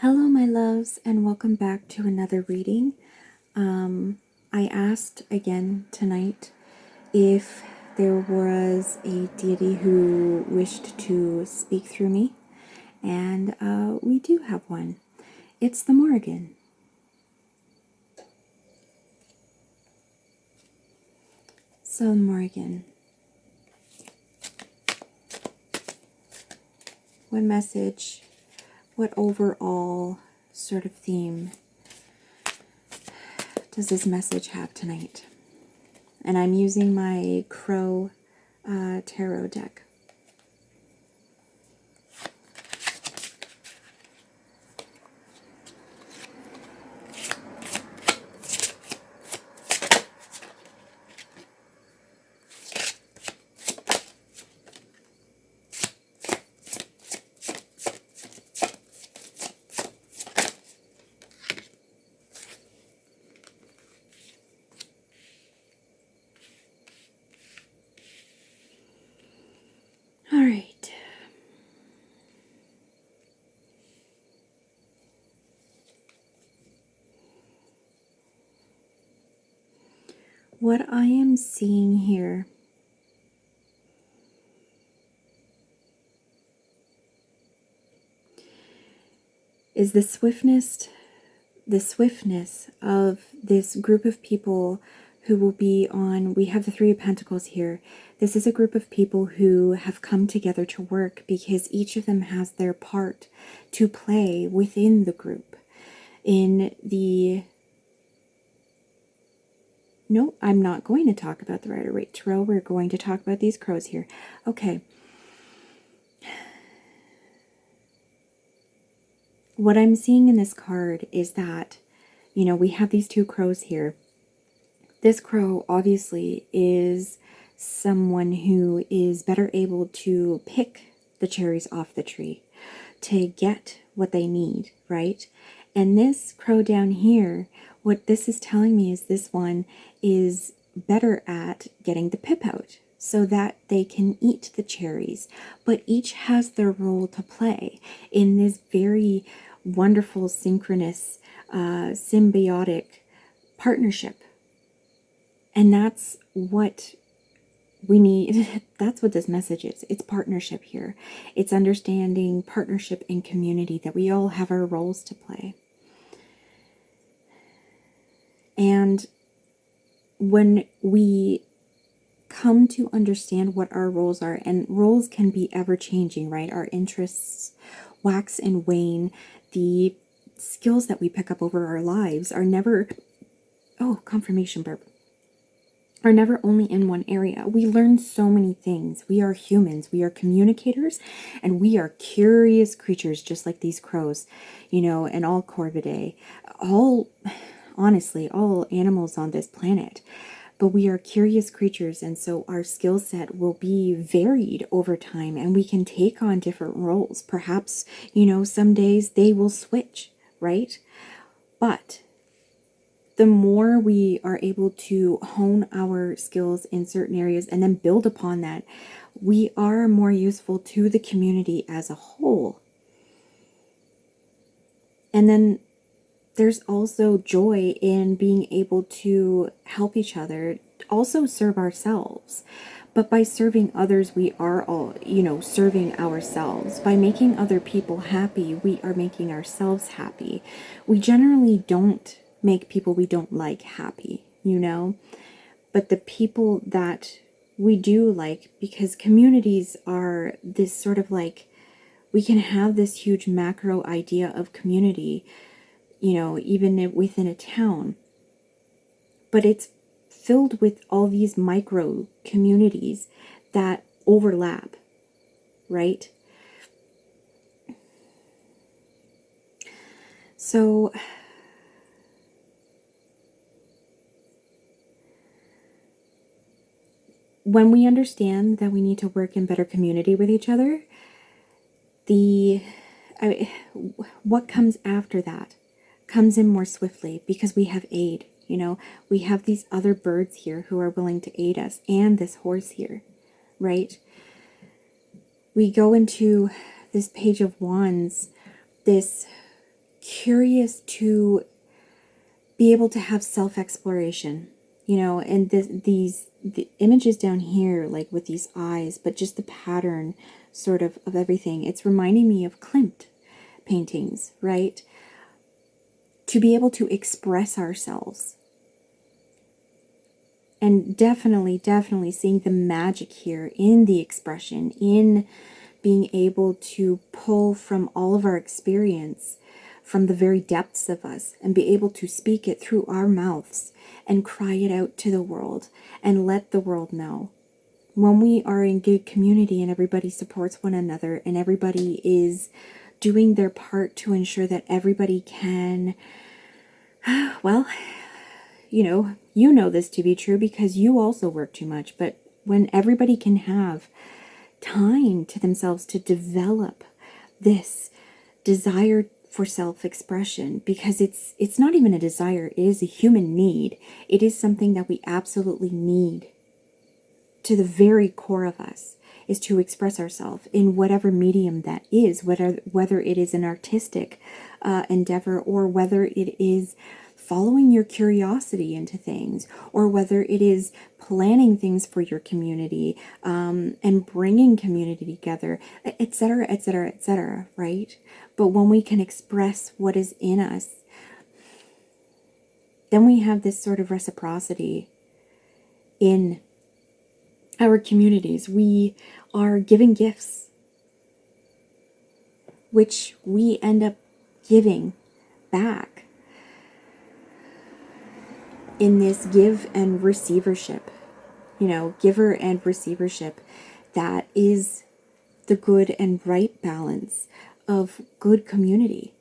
Hello, my loves, and welcome back to another reading. I asked again tonight if there was a deity who wished to speak through me, and we do have one. It's the Morrigan. So, Morrigan, what message, what overall sort of theme does this message have tonight? And I'm using my Crow tarot deck. All right. What I am seeing here is the swiftness of this group of people who will be on, we have the Three of Pentacles here. This is a group of people who have come together to work because each of them has their part to play within the group. No, I'm not going to talk about the Rider-Waite Tarot. We're going to talk about these crows here. Okay. What I'm seeing in this card is that, we have these two crows here. This crow obviously is someone who is better able to pick the cherries off the tree to get what they need, right? And this crow down here, what this is telling me is this one is better at getting the pip out so that they can eat the cherries. But each has their role to play in this very wonderful, synchronous, symbiotic partnership. And that's what we need. That's what this message is. It's partnership here. It's understanding partnership and community, that we all have our roles to play. And when we come to understand what our roles are, and roles can be ever changing, right? Our interests wax and wane. The skills that we pick up over our lives are never, confirmation burp, are never only in one area. We learn so many things. We are humans, we are communicators, and we are curious creatures, just like these crows, and all corvidae, honestly, all animals on this planet. But we are curious creatures, and so our skill set will be varied over time, and we can take on different roles. Perhaps, some days they will switch, right? But the more we are able to hone our skills in certain areas and then build upon that, we are more useful to the community as a whole. And then there's also joy in being able to help each other, also serve ourselves. But by serving others, we are all, serving ourselves. By making other people happy, we are making ourselves happy. We generally don't make people we don't like happy, but the people that we do like, because communities are this sort of like, we can have this huge macro idea of community, even within a town, but it's filled with all these micro communities that overlap, right? So when we understand that we need to work in better community with each other, what comes after that comes in more swiftly, because we have aid. We have these other birds here who are willing to aid us, and this horse here, right? We go into this Page of Wands, this curious to be able to have self-exploration, you know, and the images down here, like with these eyes, but just the pattern sort of everything. It's reminding me of Klimt paintings, right? To be able to express ourselves. And definitely seeing the magic here in the expression, in being able to pull from all of our experience, from the very depths of us, and be able to speak it through our mouths and cry it out to the world and let the world know. When we are in good community and everybody supports one another and everybody is doing their part to ensure that everybody can, well, you know this to be true because you also work too much, but when everybody can have time to themselves to develop this desire for self-expression, because it's not even a desire, it is a human need. It is something that we absolutely need to the very core of us, is to express ourselves in whatever medium that is, whether it is an artistic endeavor, or whether it is following your curiosity into things, or whether it is planning things for your community, and bringing community together, etc., etc., etc., right? But when we can express what is in us, then we have this sort of reciprocity in our communities. We are giving gifts, which we end up giving back in this give and receivership, giver and receivership. That is the good and right balance of good community.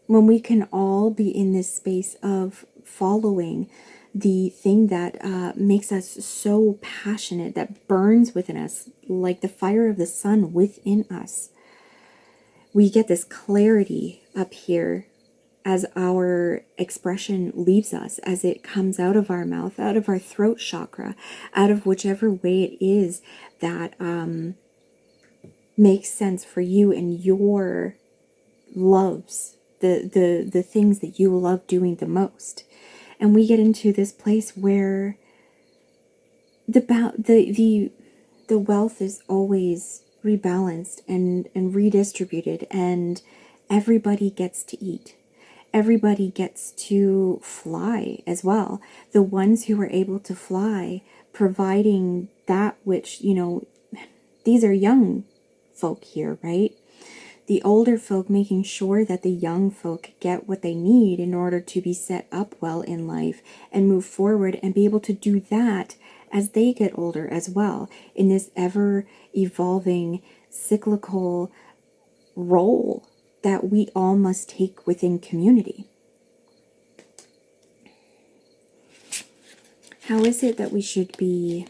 When we can all be in this space of following the thing that makes us so passionate, that burns within us like the fire of the sun within us, we get this clarity up here as our expression leaves us, as it comes out of our mouth, out of our throat chakra, out of whichever way it is that makes sense for you and your loves, the things that you love doing the most. And we get into this place where the wealth is always rebalanced and redistributed, and everybody gets to eat. Everybody gets to fly as well. The ones who are able to fly, providing that which, these are young folk here, right? The older folk making sure that the young folk get what they need in order to be set up well in life and move forward and be able to do that as they get older as well, in this ever evolving cyclical role that we all must take within community. How is it that we should be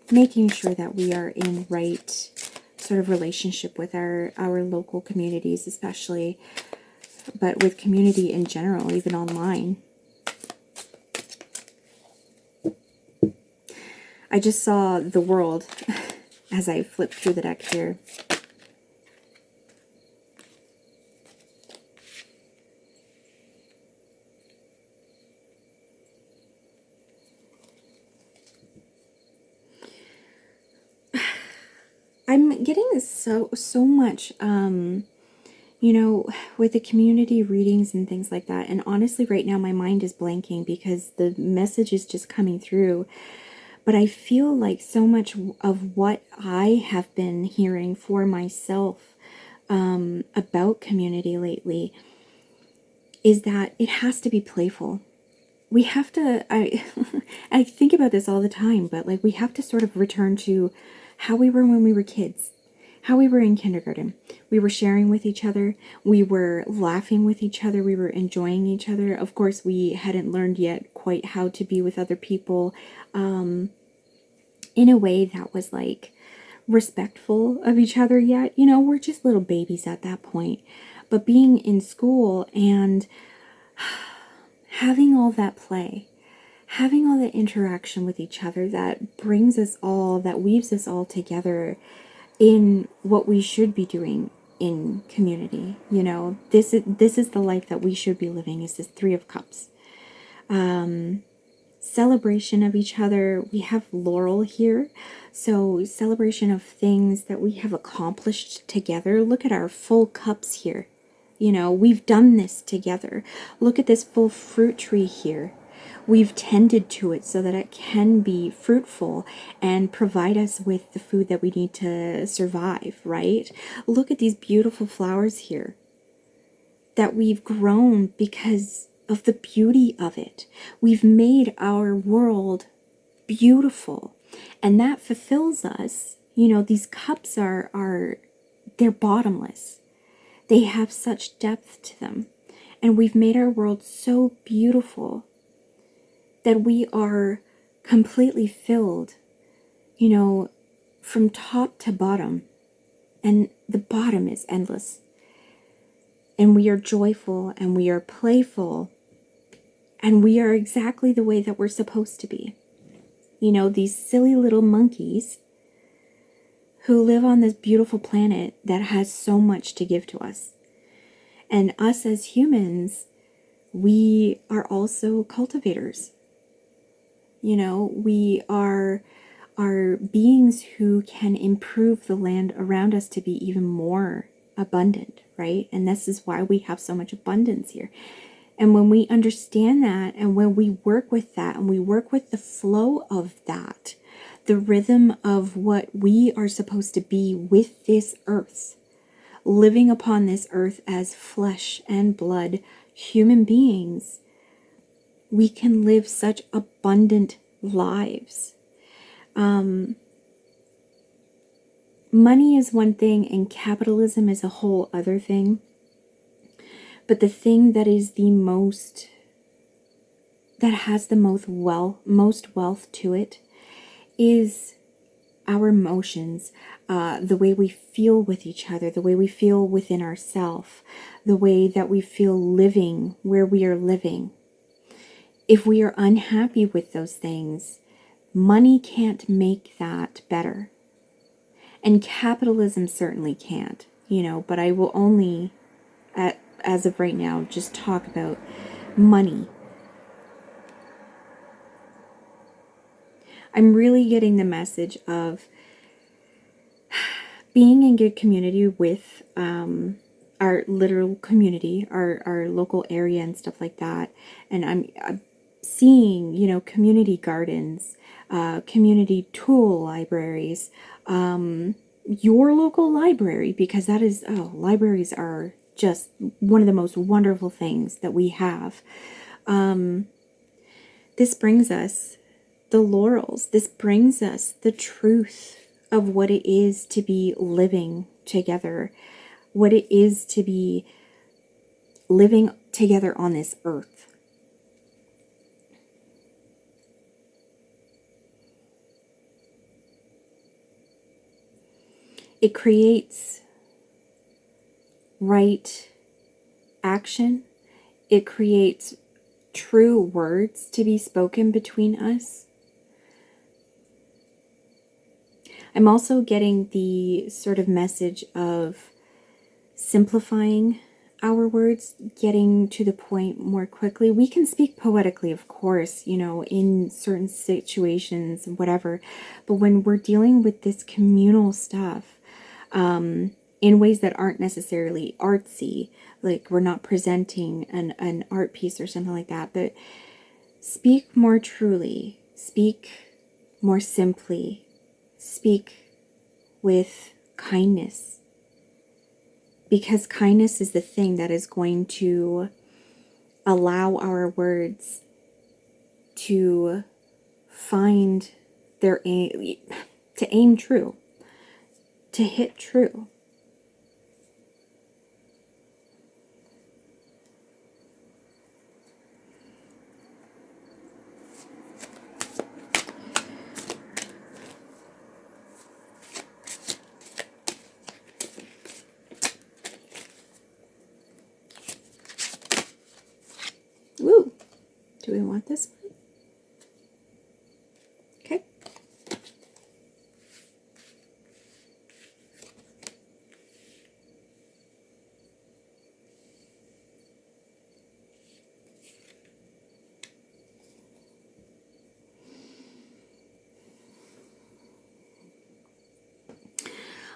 making sure that we are in right sort of relationship with our local communities, especially, but with community in general, even online? I just saw the world as I flipped through the deck here. I'm getting so much, with the community readings and things like that. And honestly, right now, my mind is blanking because the message is just coming through. But I feel like so much of what I have been hearing for myself about community lately is that it has to be playful. We have to, I think about this all the time, but like we have to sort of return to how we were when we were kids, how we were in kindergarten. We were sharing with each other. We were laughing with each other. We were enjoying each other. Of course, we hadn't learned yet quite how to be with other people in a way that was like respectful of each other yet. We're just little babies at that point. But being in school and having all that play, having all the interaction with each other that brings us all, that weaves us all together in what we should be doing in community. You know, this is the life that we should be living, is this Three of Cups. Celebration of each other. We have Laurel here, so celebration of things that we have accomplished together. Look at our full cups here. You know, we've done this together. Look at this full fruit tree here. We've tended to it so that it can be fruitful and provide us with the food that we need to survive, right? Look at these beautiful flowers here that we've grown because of the beauty of it. We've made our world beautiful, and that fulfills us. You know, these cups they're bottomless. They have such depth to them, and we've made our world so beautiful that we are completely filled, you know, from top to bottom, and the bottom is endless. And we are joyful, and we are playful, and we are exactly the way that we're supposed to be. You know, these silly little monkeys who live on this beautiful planet that has so much to give to us. And us as humans, we are also cultivators. You know, we are beings who can improve the land around us to be even more abundant, right? And this is why we have so much abundance here. And when we understand that, and when we work with that, and we work with the flow of that, the rhythm of what we are supposed to be with this earth, living upon this earth as flesh and blood human beings, we can live such abundant lives. Money is one thing, and capitalism is a whole other thing. But the thing that is that has the most wealth to it is our emotions, the way we feel with each other, the way we feel within ourselves, the way that we feel living where we are living. If we are unhappy with those things, money can't make that better. And capitalism certainly can't, you know, but I will only, as of right now, just talk about money. I'm really getting the message of being in good community with our literal community, our local area and stuff like that. And I'm seeing, you know, community gardens, community tool libraries, your local library, because that is, libraries are just one of the most wonderful things that we have. This brings us the laurels. This brings us the truth of what it is to be living together, what it is to be living together on this earth. It creates right action. It creates true words to be spoken between us. I'm also getting the sort of message of simplifying our words, getting to the point more quickly. We can speak poetically, of course, you know, in certain situations, whatever. But when we're dealing with this communal stuff, in ways that aren't necessarily artsy, like we're not presenting an art piece or something like that, but speak more truly, speak more simply, speak with kindness, because kindness is the thing that is going to allow our words to find their aim, to aim true, to hit true. Woo! Do we want this one?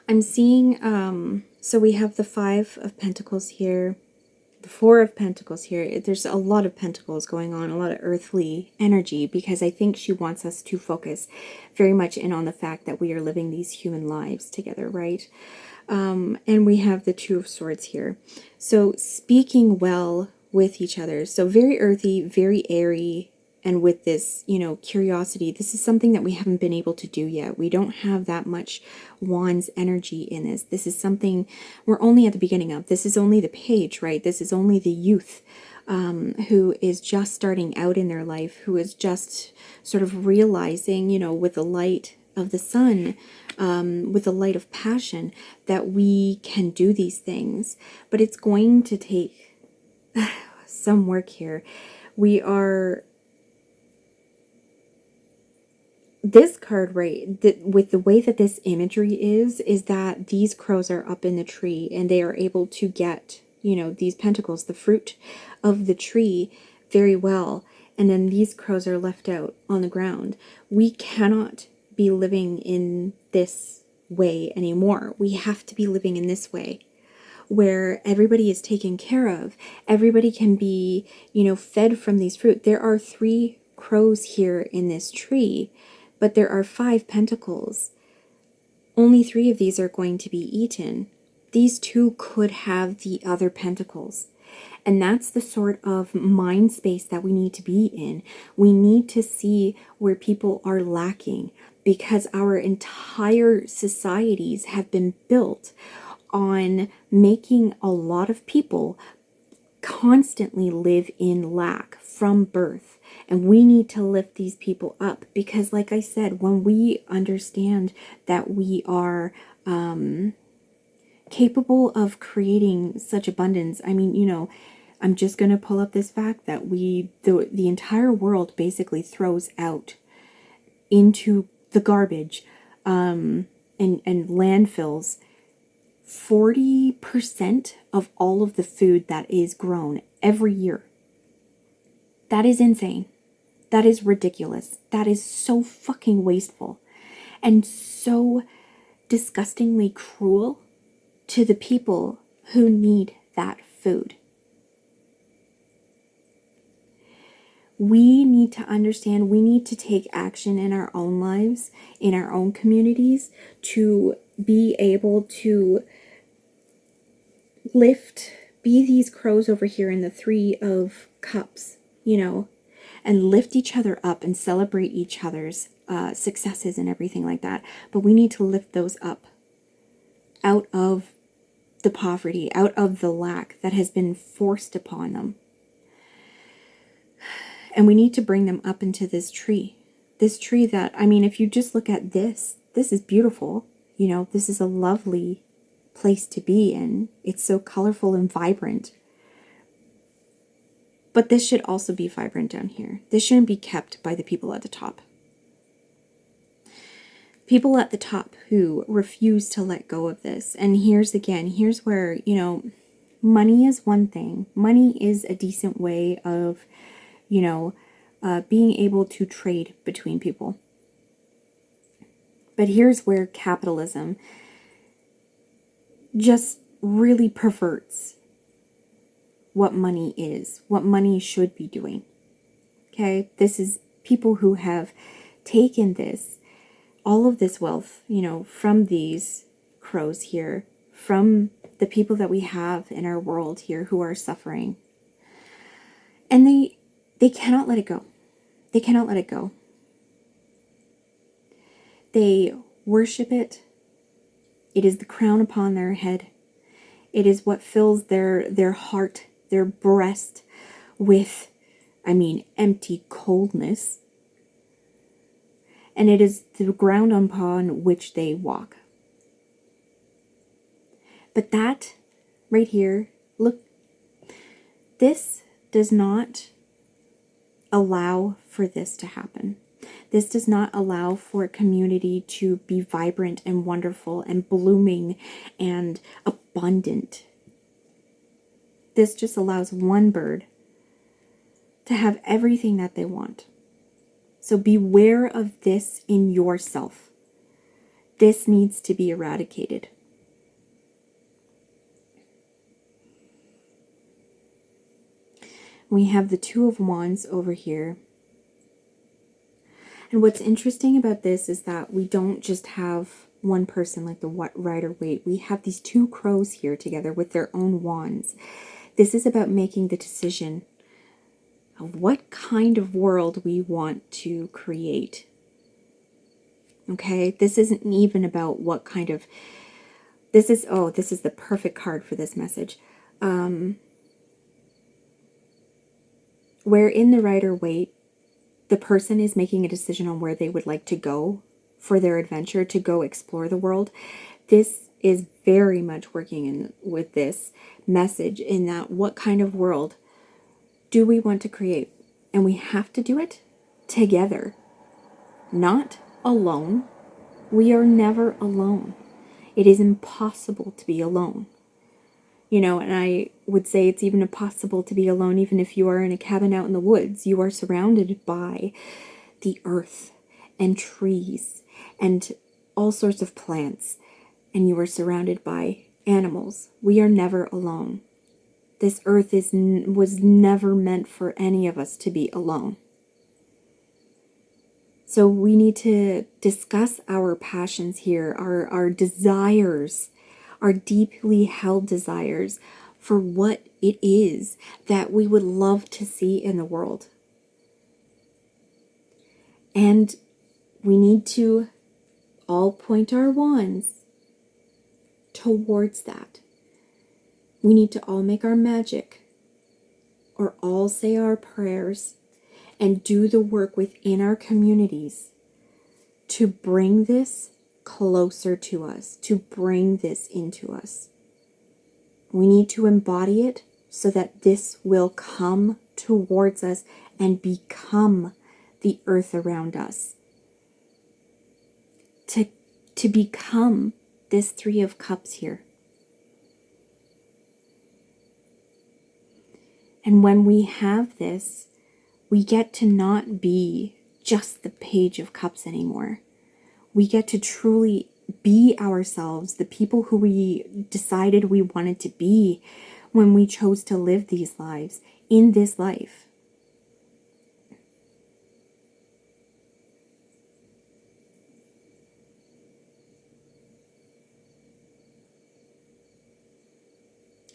I'm seeing, so we have the Five of Pentacles here, the Four of Pentacles here. There's a lot of pentacles going on, a lot of earthly energy, because I think she wants us to focus very much in on the fact that we are living these human lives together, right? And we have the Two of Swords here. So speaking well with each other. So very earthy, very airy, and with this, you know, curiosity. This is something that we haven't been able to do yet. We don't have that much Wands energy in this. This is something we're only at the beginning of. This is only the page, right? This is only the youth who is just starting out in their life, who is just sort of realizing, you know, with the light of the sun, with the light of passion, that we can do these things. But it's going to take some work here. We are... This card, right, with the way that this imagery is that these crows are up in the tree and they are able to get, you know, these pentacles, the fruit of the tree, very well. And then these crows are left out on the ground. We cannot be living in this way anymore. We have to be living in this way, where everybody is taken care of. Everybody can be, you know, fed from these fruit. There are 3 crows here in this tree, but there are 5 pentacles. Only 3 of these are going to be eaten. These 2 could have the other pentacles. And that's the sort of mind space that we need to be in. We need to see where people are lacking, because our entire societies have been built on making a lot of people constantly live in lack from birth. And we need to lift these people up, because like I said, when we understand that we are capable of creating such abundance, I mean, you know, I'm just going to pull up this fact that the entire world basically throws out into the garbage and landfills 40% of all of the food that is grown every year. That is insane. That is ridiculous. That is so fucking wasteful and so disgustingly cruel to the people who need that food. We need to understand, we need to take action in our own lives, in our own communities, to be able to be these crows over here in the 3 of Cups, you know, and lift each other up and celebrate each other's successes and everything like that. But we need to lift those up out of the poverty, out of the lack that has been forced upon them. And we need to bring them up into this tree. This tree that, I mean, if you just look at this is beautiful. You know, this is a lovely place to be in. It's so colorful and vibrant. But this should also be vibrant down here. This shouldn't be kept by the people at the top. People at the top who refuse to let go of this. And here's where, you know, money is one thing. Money is a decent way of, you know, being able to trade between people. But here's where capitalism just really perverts what money is, what money should be doing. Okay, this is people who have taken all of this wealth, you know, from these crows here, from the people that we have in our world here who are suffering. And they cannot let it go. They cannot let it go. They worship it. It is the crown upon their head. It is what fills their heart, their breast with, empty coldness. And it is the ground upon which they walk. But that right here, look, this does not allow for this to happen. This does not allow for a community to be vibrant and wonderful and blooming and abundant. This just allows one bird to have everything that they want. So beware of this in yourself. This needs to be eradicated. We have the Two of Wands over here. And what's interesting about this is that we don't just have one person like the Rider-Waite. We have these two crows here together with their own wands. This is about making the decision of what kind of world we want to create. Okay, this isn't even about what kind of, this is the perfect card for this message. Where in the Rider-Waite, the person is making a decision on where they would like to go for their adventure, to go explore the world. This is very much working with this message in that what kind of world do we want to create? And we have to do it together, not alone. We are never alone. It is impossible to be alone. You know, and I would say it's even impossible to be alone even if you are in a cabin out in the woods. You are surrounded by the earth and trees and all sorts of plants, and you are surrounded by animals. We are never alone. This earth was never meant for any of us to be alone. So we need to discuss our passions here, our desires, our deeply held desires for what it is that we would love to see in the world. And we need to all point our wands towards that. We need to all make our magic, or all say our prayers, and do the work within our communities to bring this closer to us, to bring this into us. We need to embody it so that this will come towards us and become the earth around us. To become this Three of Cups here. And when we have this, we get to not be just the Page of Cups anymore. We get to truly be ourselves, the people who we decided we wanted to be when we chose to live these lives, in this life.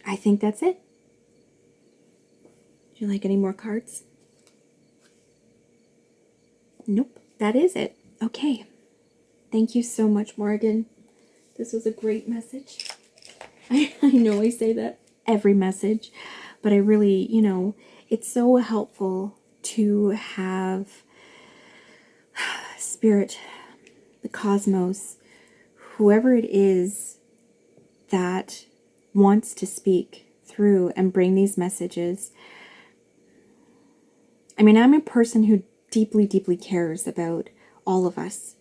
I think that's it. Do you like any more cards? Nope, that is it. Okay. Thank you so much, Morrigan. This was a great message. I know I say that every message, but I really, it's so helpful to have Spirit, the cosmos, whoever it is that wants to speak through and bring these messages. I mean, I'm a person who deeply, deeply cares about all of us.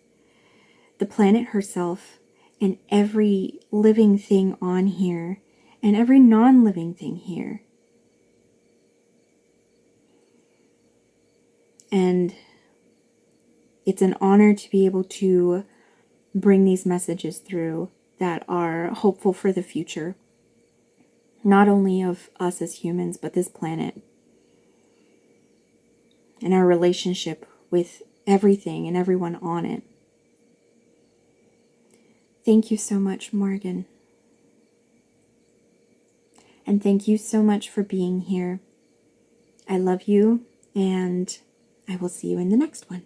The planet herself, and every living thing on here, and every non-living thing here. And it's an honor to be able to bring these messages through that are hopeful for the future. Not only of us as humans, but this planet. And our relationship with everything and everyone on it. Thank you so much, Morrigan. And thank you so much for being here. I love you, and I will see you in the next one.